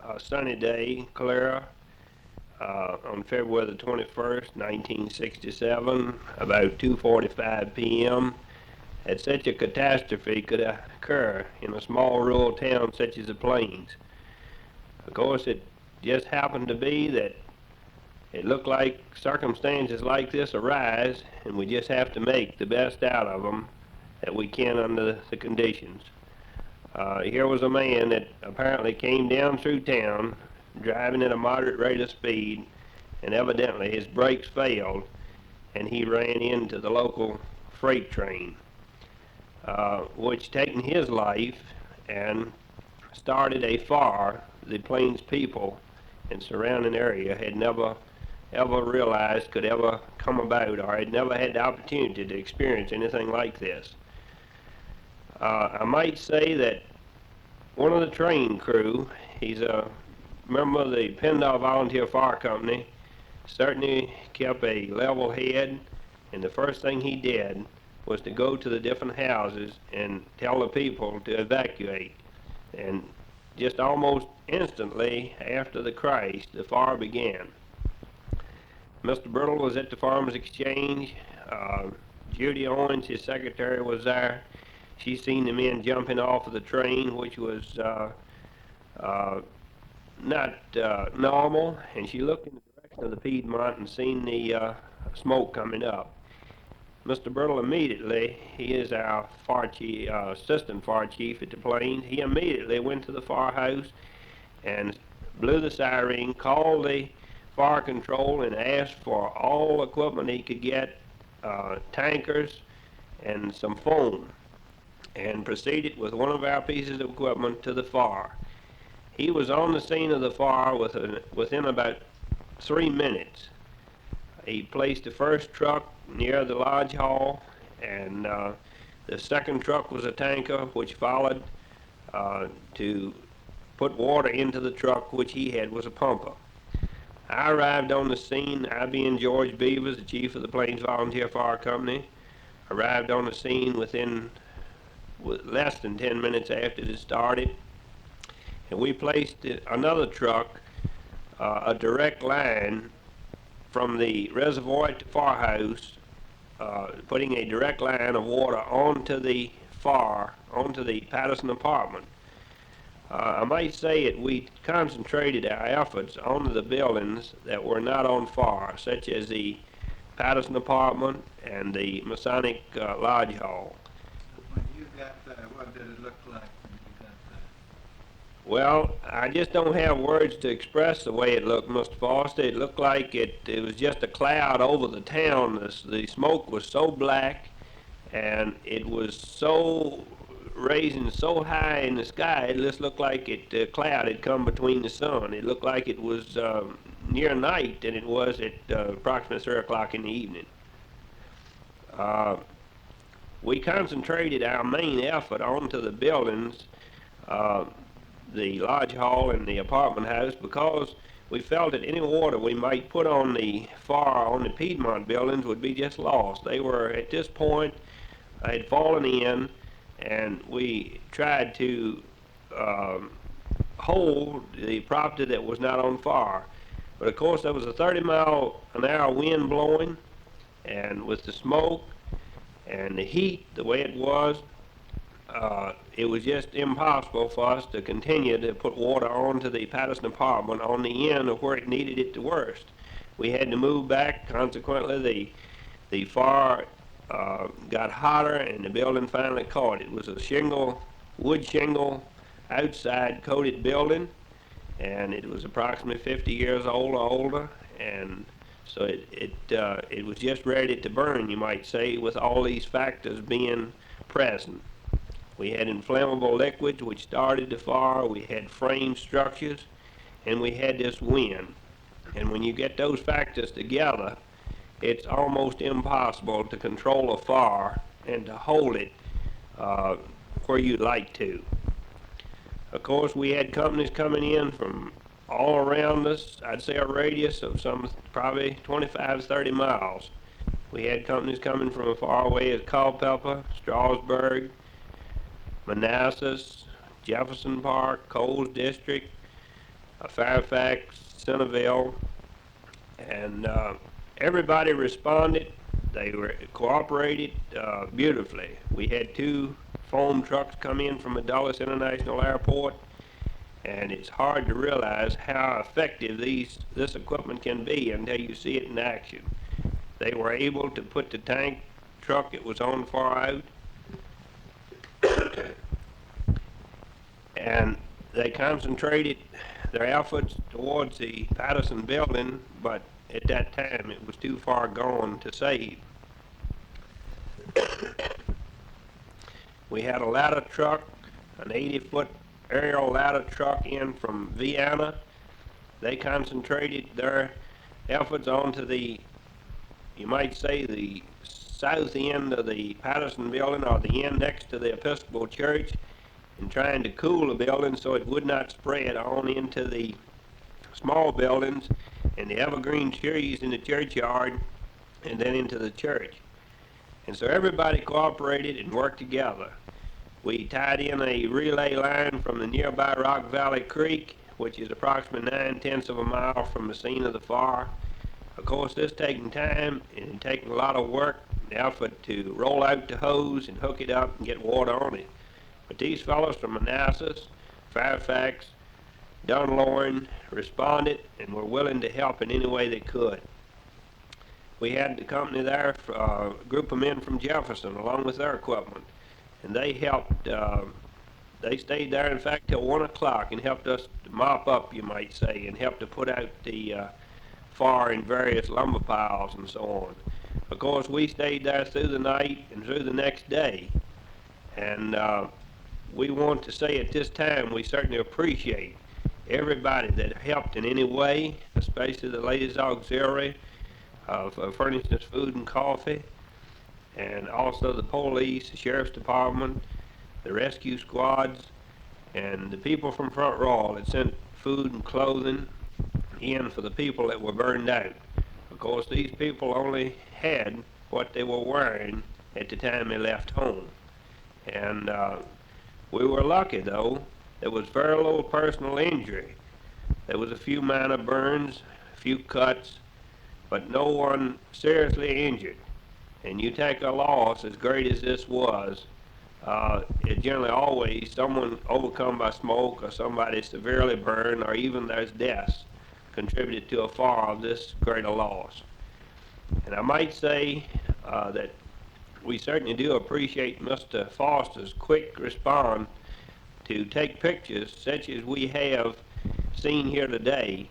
a sunny day, Clara, on February the 21st, 1967, about 2:45 p.m. That such a catastrophe could occur in a small rural town such as the Plains. Of course, it just happened to be that it looked like circumstances like this arise, and we just have to make the best out of them that we can under the conditions. Here was a man that apparently came down through town driving at a moderate rate of speed, and evidently his brakes failed and he ran into the local freight train, which taken his life and started a fire the Plains people and surrounding area had never ever realized could ever come about, or had never had the opportunity to experience anything like this. I might say that one of the train crew, he's a member of the Pendle Volunteer Fire Company, certainly kept a level head, and the first thing he did was to go to the different houses and tell the people to evacuate. And just almost instantly after the crash, the fire began. Mr. Brittle was at the Farmers Exchange. Judy Owens, his secretary, was there. She seen the men jumping off of the train, which was not normal, and she looked in the direction of the Piedmont and seen the smoke coming up. Mr. Brittle immediately, he is our fire chief, assistant fire chief at the Plains, he immediately went to the firehouse and blew the siren, called the fire control, and asked for all equipment he could get, tankers and some foam, and proceeded with one of our pieces of equipment to the fire. He was on the scene of the fire within about 3 minutes. He placed the first truck near the lodge hall, and the second truck was a tanker which followed to put water into the truck, which he had was a pumper. I arrived on the scene, I being George Beavers, the chief of the Plains Volunteer Fire Company, arrived on the scene within less than 10 minutes after it started, and we placed another truck, a direct line from the reservoir at the firehouse, putting a direct line of water onto the fire, onto the Patterson apartment. I might say that we concentrated our efforts on the buildings that were not on fire, such as the Patterson apartment and the Masonic Lodge Hall. When you got there, what did it look like when you got there? Well, I just don't have words to express the way it looked, Mr. Foster. It looked like it was just a cloud over the town. The smoke was so black, and it was so raising so high in the sky, it just looked like the cloud had come between the sun. It looked like it was near night than it was at approximately 3 o'clock in the evening. We concentrated our main effort onto the buildings, the lodge hall and the apartment house, because we felt that any water we might put on the fire on the Piedmont buildings would be just lost. They were, at this point, had fallen in, and we tried to hold the property that was not on fire. But of course, there was a 30-mile-an-hour wind blowing, and with the smoke and the heat the way it was just impossible for us to continue to put water onto the Patterson apartment on the end of where it needed it the worst. We had to move back. Consequently, the fire got hotter, and the building finally caught. It was a wood shingle, outside coated building, and it was approximately 50 years old or older, and so it was just ready to burn, you might say, with all these factors being present. We had inflammable liquids which started the fire, we had frame structures, and we had this wind. And when you get those factors together, it's almost impossible to control a fire and to hold it where you'd like to. Of course, we had companies coming in from all around us. I'd say a radius of some probably 25 to 30 miles. We had companies coming from as far away as Culpeper, Strasburg, Manassas, Jefferson Park, Coles District, Fairfax, Centerville, and everybody responded. They were cooperated beautifully. We had 2 foam trucks come in from the Dulles International Airport, and it's hard to realize how effective this equipment can be until you see it in action. They were able to put the tank truck that was on far out, and they concentrated their efforts towards the Patterson building, but at that time it was too far gone to save. We had a ladder truck, an 80-foot aerial ladder truck in from Vienna. They concentrated their efforts onto the, you might say, the south end of the Patterson building, or the end next to the Episcopal Church, and trying to cool the building so it would not spread on into the small buildings and the evergreen trees in the churchyard and then into the church. And so everybody cooperated and worked together. We tied in a relay line from the nearby Rock Valley Creek, which is approximately 9/10 of a mile from the scene of the fire. Of course, this taking time and taking a lot of work and effort to roll out the hose and hook it up and get water on it. But these fellows from Manassas, Fairfax, Dunlorne responded and were willing to help in any way they could. We had the company there, a group of men from Jefferson, along with their equipment, and they helped. They stayed there, in fact, till 1 o'clock and helped us mop up, you might say, and helped to put out the fire in various lumber piles and so on. Of course, we stayed there through the night and through the next day, and we want to say at this time we certainly appreciate everybody that helped in any way, especially the Ladies Auxiliary for furnishing us food and coffee, and also the police, the sheriff's department, the rescue squads, and the people from Front Royal that sent food and clothing in for the people that were burned out. Of course, these people only had what they were wearing at the time they left home. And we were lucky, though. There was very little personal injury. There was a few minor burns, a few cuts, but no one seriously injured. And you take a loss as great as this was, it generally always someone overcome by smoke or somebody severely burned or even there's deaths contributed to a fire of this great a loss. And I might say that we certainly do appreciate Mr. Foster's quick response to take pictures such as we have seen here today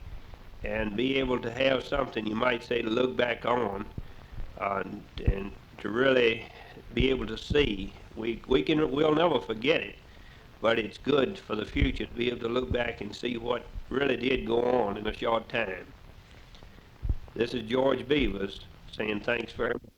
and be able to have something you might say to look back on and to really be able to see. We'll never forget it, but it's good for the future to be able to look back and see what really did go on in a short time. This is George Beavers saying thanks very much.